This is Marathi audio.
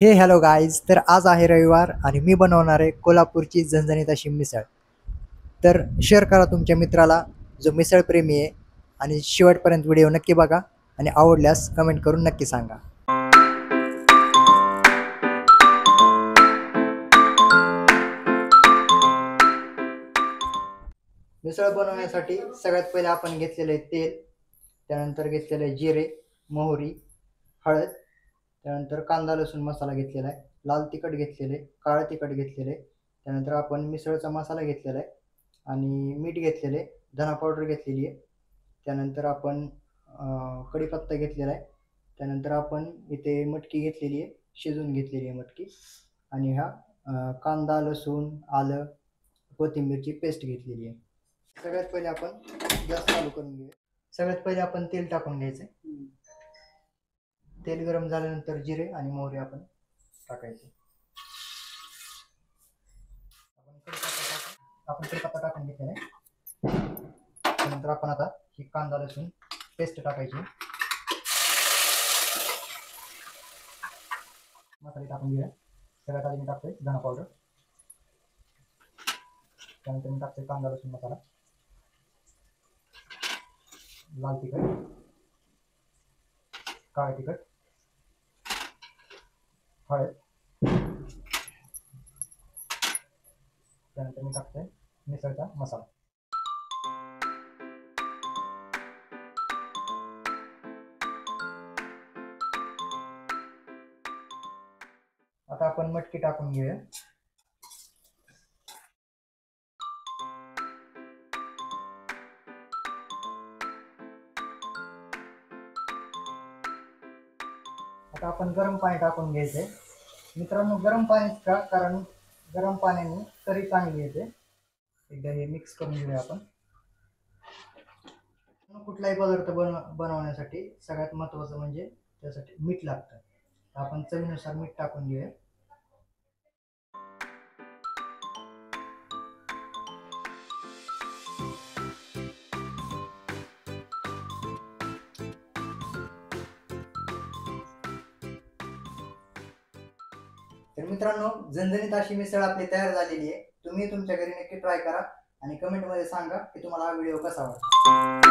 हे हॅलो गाईज. तर आज आहे रविवार आणि मी बनवणार आहे कोल्हापूरची झणझणीत अशी मिसळ. तर शेअर करा तुमच्या मित्राला जो मिसळ प्रेमी आहे आणि शेवटपर्यंत व्हिडिओ नक्की बघा आणि आवडल्यास कमेंट करून नक्की सांगा. मिसळ बनवण्यासाठी सगळ्यात पहिले आपण घेतलेले तेल, त्यानंतर घेतलेले जिरे, मोहरी, हळद, त्यानंतर कांदा लसूण मसाला घेतलेला आहे, लाल तिखट घेतलेले, काळं तिखट घेतलेले, त्यानंतर आपण मिसळचा मसाला घेतलेला आहे आणि मीठ घेतलेले, धना पावडर घेतलेली आहे, त्यानंतर आपण कढीपत्ता घेतलेला आहे, त्यानंतर आपण इथे मटकी घेतलेली आहे, शिजवून घेतलेली आहे मटकी, आणि ह्या कांदा लसूण आलं कोथिंबीरची पेस्ट घेतलेली आहे. सगळ्यात पहिले आपण गॅस चालू करून घेऊया. सगळ्यात पहिले आपण तेल टाकून घ्यायचं. तेल गरम झाल्यानंतर जिरे आणि मोहरी आपण टाकायचे. आपण कढीपत्ता टाकून घेतलेला आहे. त्यानंतर आपण आता ही कांदा लसूण पेस्ट टाकायची. मसाले टाकून घेऊया. सगळ्यात आधी मी टाकतोय धना पावडर, त्यानंतर मी टाकतोय कांदा लसूण मसाला, लाल तिखट, काळे तिखट, हळद, त्यानंतर मी टाकतोय मिसळचा मसाला. आता आपण मटकी टाकून घेऊया. आता आपण गरम पाणी टाकून घ्यायचंय. मित्रांनो, गरम पाणीच का, कारण गरम पाण्याने तरी चांगली येते. एकदा हे मिक्स करून घेऊया आपण. कुठलाही पदार्थ बनवण्यासाठी सगळ्यात महत्त्वाचं म्हणजे त्यासाठी मीठ लागतं. आपण चवीनुसार मीठ टाकून घेऊया. तर मित्रांनो, झणझणीत अशी मिसळ आपली तयार झालेली आहे. तुम्ही तुमच्या घरी नक्की ट्राय करा आणि कमेंटमध्ये सांगा की तुम्हाला हा व्हिडिओ कसा वाटला.